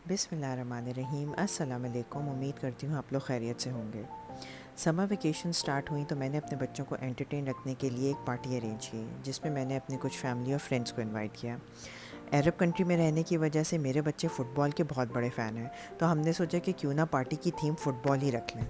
बिस्मिल्लाहिर्रहमानिर्रहीम। अस्सलाम वालेकुम। उम्मीद करती हूँ आप लोग खैरियत से होंगे। समर वेकेशन स्टार्ट हुई तो मैंने अपने बच्चों को एंटरटेन रखने के लिए एक पार्टी अरेंज की, जिसमें मैंने अपने कुछ फैमिली और फ्रेंड्स को इनवाइट किया। अरब कंट्री में रहने की वजह से मेरे बच्चे फ़ुटबॉल के बहुत बड़े फ़ैन हैं, तो हमने सोचा कि क्यों ना पार्टी की थीम फ़ुटबॉल ही रख लें।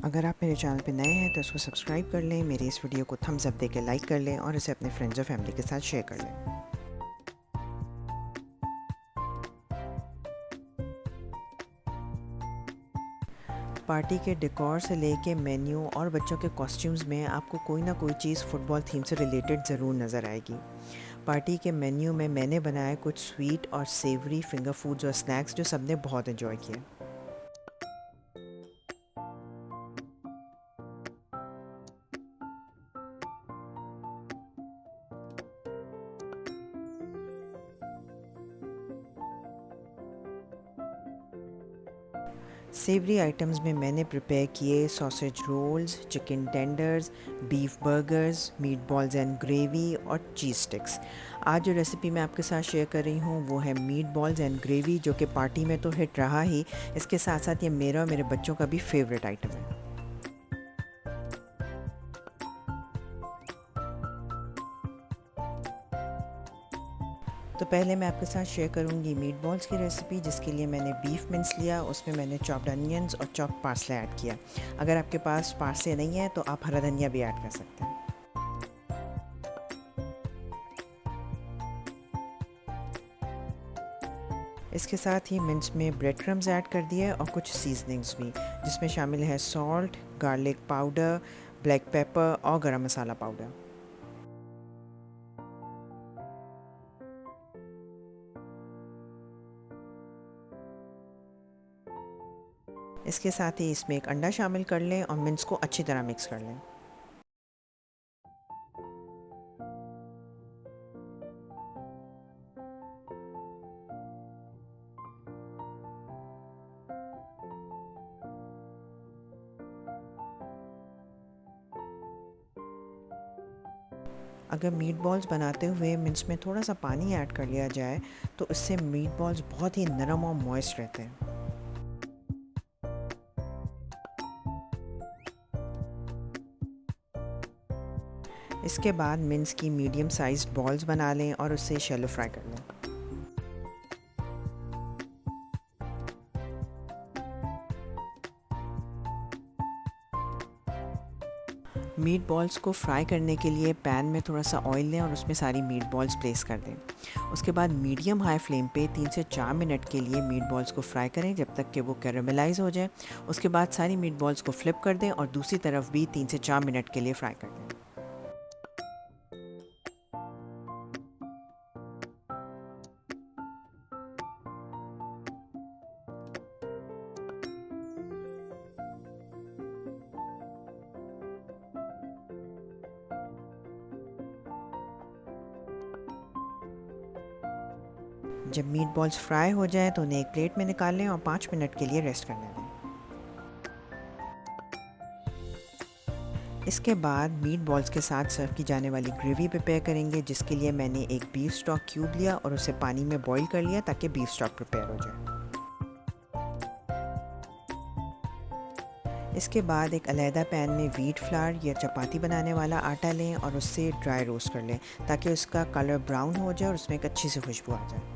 अगर आप मेरे चैनल पे नए हैं तो इसको सब्सक्राइब कर लें, मेरी इस वीडियो को थम्स अप देके लाइक कर लें और इसे अपने फ्रेंड्स और फैमिली के साथ शेयर कर लें। पार्टी के डेकोर से लेके मेन्यू और बच्चों के कॉस्ट्यूम्स में आपको कोई ना कोई चीज़ फ़ुटबॉल थीम से रिलेटेड ज़रूर नज़र आएगी। पार्टी के मेन्यू में मैंने बनाए कुछ स्वीट और सेवरी फिंगर फूड्स और स्नैक्स जो सबने बहुत एंजॉय किए। सेवरी आइटम्स में मैंने प्रिपेयर किए sausage rolls, chicken tenders, beef burgers, meatballs and gravy और चीज़ स्टिक्स। आज जो रेसिपी मैं आपके साथ शेयर कर रही हूँ वो है मीट बॉल्स एंड ग्रेवी, जो कि पार्टी में तो हिट रहा ही, इसके साथ साथ ये मेरा और मेरे बच्चों का भी फेवरेट आइटम है। तो पहले मैं आपके साथ शेयर करूंगी मीट बॉल्स की रेसिपी, जिसके लिए मैंने बीफ मिन्स लिया, उसमें मैंने चॉप्ड अनियंस और चॉप्ड पार्सले ऐड किया। अगर आपके पास पार्सले नहीं है तो आप हरा धनिया भी ऐड कर सकते हैं। इसके साथ ही मिन्स में ब्रेड क्रम्स ऐड कर दिए और कुछ सीजनिंग्स भी, जिसमें शामिल है salt, garlic powder, black pepper और गरम मसाला पाउडर। इसके साथ ही इसमें एक अंडा शामिल कर लें और मिन्स को अच्छी तरह मिक्स कर लें। अगर मीट बॉल्स बनाते हुए मिन्स में थोड़ा सा पानी ऐड कर लिया जाए तो इससे मीट बॉल्स बहुत ही नरम और मॉइस्ट रहते हैं। इसके बाद मिन्स की मीडियम साइज्ड बॉल्स बना लें और उसे शैलो फ्राई कर लें। मीट बॉल्स को फ्राई करने के लिए पैन में थोड़ा सा ऑयल लें और उसमें सारी मीट बॉल्स प्लेस कर दें। उसके बाद मीडियम हाई फ्लेम पे 3 से 4 मिनट के लिए मीट बॉल्स को फ्राई करें जब तक कि वो कैरामलाइज हो जाए। उसके बाद सारी मीट बॉल्स को फ्लिप कर दें और दूसरी तरफ भी 3 से 4 मिनट के लिए फ्राई कर दें। जब मीट बॉल्स फ्राई हो जाएं तो उन्हें एक प्लेट में निकाल लें और 5 मिनट के लिए रेस्ट करने दें। इसके बाद मीट बॉल्स के साथ सर्व की जाने वाली ग्रेवी प्रिपेयर करेंगे, जिसके लिए मैंने एक बीफ स्टॉक क्यूब लिया और उसे पानी में बॉईल कर लिया ताकि बीफ स्टॉक प्रिपेयर हो जाए। इसके बाद एक अलहदा पैन में व्हीट फ्लावर या चपाती बनाने वाला आटा लें और उससे ड्राई रोस्ट कर लें ताकि उसका कलर ब्राउन हो जाए और उसमें एक अच्छी सी खुशबू आ जाए।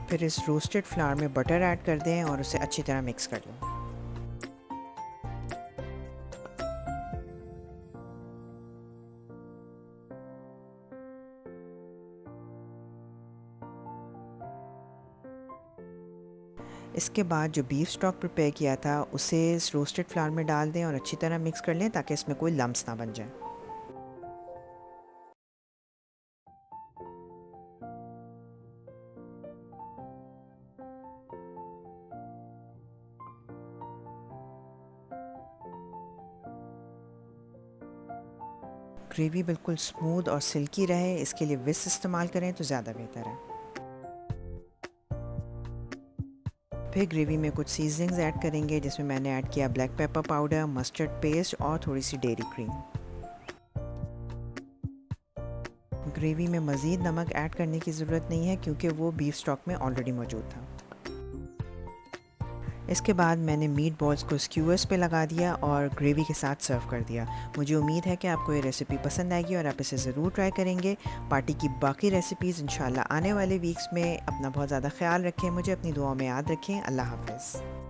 फिर इस रोस्टेड फ्लावर में बटर ऐड कर दें और उसे अच्छी तरह मिक्स कर लें। इसके बाद जो बीफ स्टॉक प्रिपेयर किया था उसे इस रोस्टेड फ्लावर में डाल दें और अच्छी तरह मिक्स कर लें ताकि इसमें कोई लम्स ना बन जाए। ग्रेवी बिल्कुल स्मूथ और सिल्की रहे, इसके लिए विस्क इस्तेमाल करें तो ज़्यादा बेहतर है। फिर ग्रेवी में कुछ सीजनिंग्स ऐड करेंगे, जिसमें मैंने ऐड किया black pepper powder, mustard paste और थोड़ी सी डेयरी क्रीम। ग्रेवी में मज़ीद नमक ऐड करने की ज़रूरत नहीं है क्योंकि वो बीफ स्टॉक में ऑलरेडी मौजूद था। इसके बाद मैंने मीट बॉल्स को स्क्यूअर्स पे लगा दिया और ग्रेवी के साथ सर्व कर दिया। मुझे उम्मीद है कि आपको ये रेसिपी पसंद आएगी और आप इसे ज़रूर ट्राई करेंगे। पार्टी की बाकी रेसिपीज़ इंशाल्लाह आने वाले वीक्स में। अपना बहुत ज़्यादा ख्याल रखें, मुझे अपनी दुआओं में याद रखें। अल्लाह हाफ़िज़।